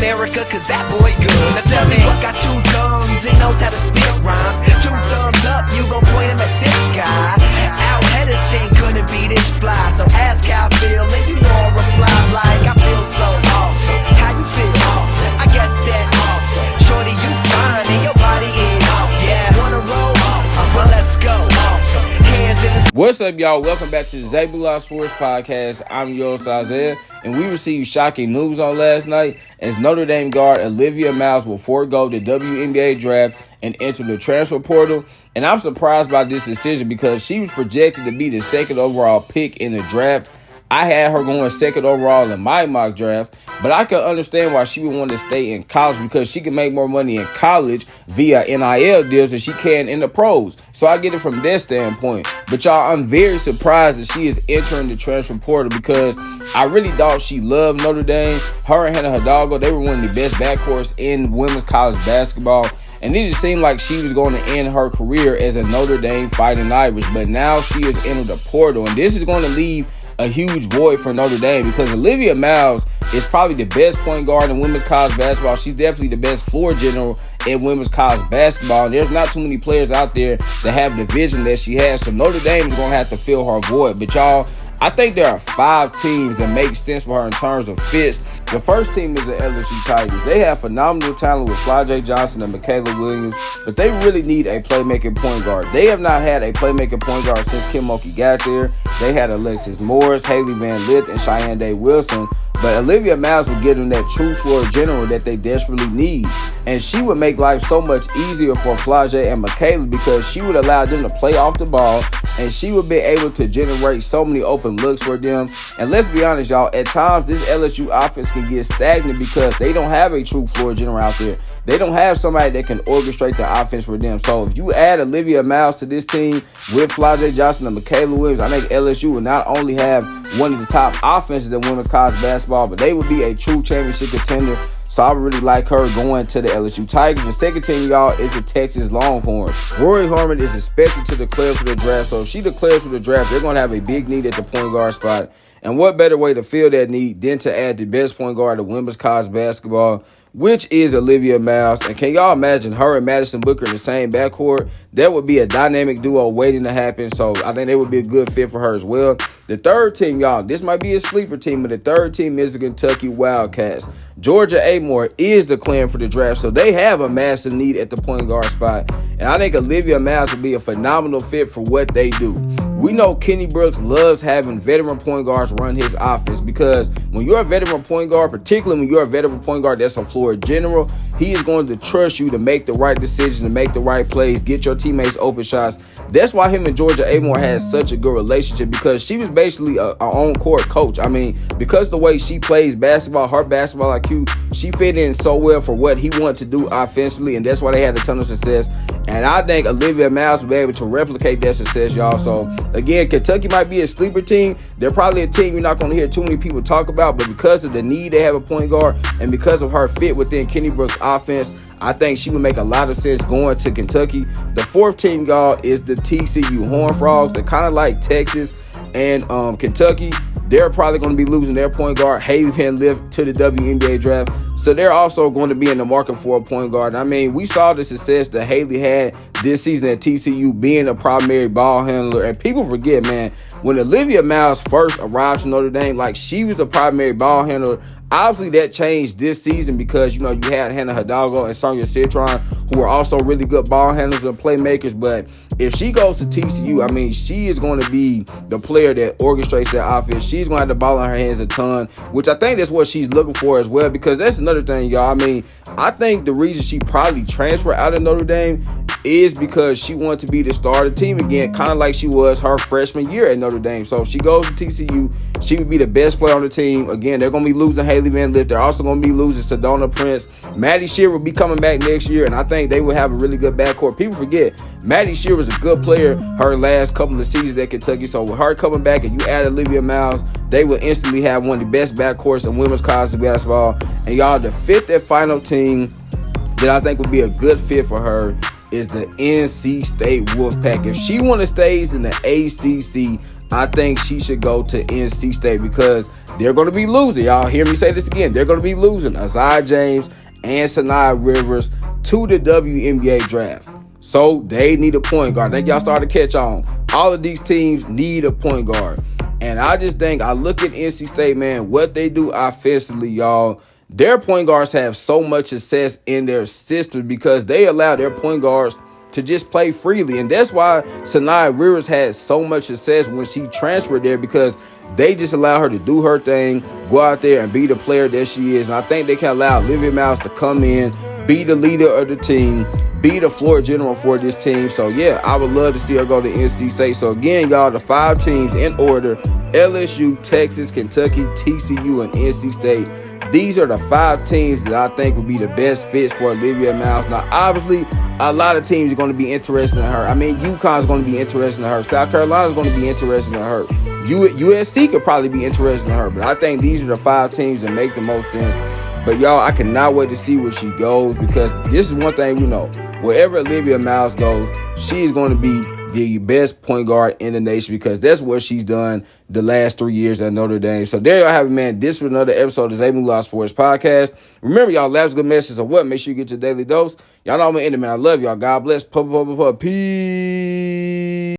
America, cause that boy good. Now tell me what got 2 tongues and knows how to spit rhymes. 2 thumbs up, you gon' point him at this guy. Al Hedison couldn't be this fly. So ask how I feel and you all reply like I feel so awesome. How you feel? Awesome. I guess that's awesome. Shorty, you fine and your body is awesome. Yeah, wanna roll? Awesome. Well, let's go. Awesome. Hands in the... What's up, y'all? Welcome back to the ZayMoolaSportsPodcast. I'm your host, Isaiah, and we received shocking news on last night as Notre Dame guard Olivia will forego the WNBA Draft and enter the transfer portal. And I'm surprised by this decision because she was projected to be the 2nd overall pick in the draft. I had her going 2nd overall in my mock draft, but I can understand why she would want to stay in college because she can make more money in college via NIL deals than she can in the pros. So I get it from that standpoint. But y'all, I'm very surprised that she is entering the transfer portal because I really thought she loved Notre Dame. Her and Hannah Hidalgo, they were one of the best backcourts in women's college basketball. And it just seemed like she was going to end her career as a Notre Dame Fighting Irish. But now she has entered the portal, and this is going to leave a huge void for Notre Dame because Olivia is probably the best point guard in women's college basketball. She's definitely the best floor general in women's college basketball. And there's not too many players out there that have the vision that she has. So Notre Dame is going to have to fill her void. But y'all, I think there are 5 teams that make sense for her in terms of fits. The first team is the LSU Tigers. They have phenomenal talent with Fly Johnson and Michaela Williams, but they really need a playmaking point guard. They have not had a playmaking point guard since Kim Mulkey got there. They had Alexis Morris, Haley Van Lith, and Cheyenne Day Wilson. But Olivia will give them that true floor general that they desperately need. And she would make life so much easier for Flage and Michaela because she would allow them to play off the ball and she would be able to generate so many open looks for them. And let's be honest, y'all, at times this LSU offense can get stagnant because they don't have a true floor general out there. They don't have somebody that can orchestrate the offense for them. So if you add Olivia to this team with Flage Johnson and Michaela Williams, I think LSU will not only have one of the top offenses in women's college basketball, but they will be a true championship contender. So I really like her going to the LSU Tigers. The second team, y'all, is the Texas Longhorns. Rory Harmon is expected to declare for the draft. So if she declares for the draft, they're going to have a big need at the point guard spot. And what better way to fill that need than to add the best point guard of women's college basketball, which is Olivia And can y'all imagine her and Madison Booker in the same backcourt? That would be a dynamic duo waiting to happen. So I think they would be a good fit for her as well. The third team, y'all, this might be a sleeper team, but the third team is the Kentucky Wildcats. Georgia Amore is declaring for the draft, so they have a massive need at the point guard spot. And I think Olivia would be a phenomenal fit for what they do. We know Kenny Brooks loves having veteran point guards run his offense because when you're a veteran point guard, particularly when you're a veteran point guard that's a floor general, he is going to trust you to make the right decisions, to make the right plays, get your teammates open shots. That's why him and Georgia Amore had such a good relationship because she was basically a on-court coach. I mean, because the way she plays basketball, her basketball IQ, she fit in so well for what he wanted to do offensively, and that's why they had a ton of success. And I think Olivia will be able to replicate that success, y'all. So, again, Kentucky might be a sleeper team. They're probably a team you're not going to hear too many people talk about, but because of the need they have a point guard and because of her fit within Kenny Brooks' offense, I think she would make a lot of sense going to Kentucky. The fourth team, y'all, is the TCU Horned Frogs. They're kind of like Texas and Kentucky. They're probably going to be losing their point guard, Haley Van Lith, to the WNBA Draft. So they're also going to be in the market for a point guard. I mean, we saw the success that Haley had this season at TCU being a primary ball handler. And people forget, man, when Olivia first arrived to Notre Dame, like she was a primary ball handler. Obviously, that changed this season because, you know, you had Hannah Hidalgo and Sonia Citron, who are also really good ball handlers and playmakers. But if she goes to TCU, I mean, she is going to be the player that orchestrates that offense. She's going to have the ball in her hands a ton, which I think that's what she's looking for as well, because that's another thing, y'all. I mean, I think the reason she probably transferred out of Notre Dame is because she wanted to be the star of the team again, kind of like she was her freshman year at Notre Dame. So if she goes to TCU, she would be the best player on the team. Again, they're going to be losing Haley Van Lith. They're also going to be losing Sedona Prince. Maddie Shear will be coming back next year, and I think they will have a really good backcourt. People forget, Maddie Shear was a good player her last couple of seasons at Kentucky. So with her coming back and you add Olivia Miles, they will instantly have one of the best backcourts in women's college basketball. And y'all, the fifth and final team that I think would be a good fit for her is the NC State Wolfpack. If she want to stay in the ACC, I think she should go to NC State because they're going to be losing. Y'all hear me say this again. They're going to be losing Azai James and Sanaa Rivers to the WNBA draft. So they need a point guard. I think y'all started to catch on. All of these teams need a point guard. And I just think, I look at NC State, man, what they do offensively, y'all. Their point guards have so much success in their system because they allow their point guards to just play freely. And that's why Sanaa Rivers had so much success when she transferred there, because they just allow her to do her thing, go out there and be the player that she is. And I think they can allow Olivia Miles to come in, be the leader of the team, be the floor general for this team. So, yeah, I would love to see her go to NC State. So, again, y'all, the 5 teams in order: LSU, Texas, Kentucky, TCU, and NC State. These are the 5 teams that I think would be the best fits for Olivia Miles. Now, obviously, a lot of teams are going to be interested in her. I mean, UConn's going to be interested in her. South Carolina's going to be interested in her. USC could probably be interested in her. But I think these are the 5 teams that make the most sense. But, y'all, I cannot wait to see where she goes, because this is one thing we know. Wherever Olivia Miles goes, she is going to be the best point guard in the nation, because that's what she's done the last 3 years at Notre Dame. So there y'all have it, man. This was another episode of ZayMoolaSportsPodcast. Remember, y'all, last good message of what? Make sure you get your daily dose. Y'all know I'm going to end it, man. I love y'all. God bless. Peace.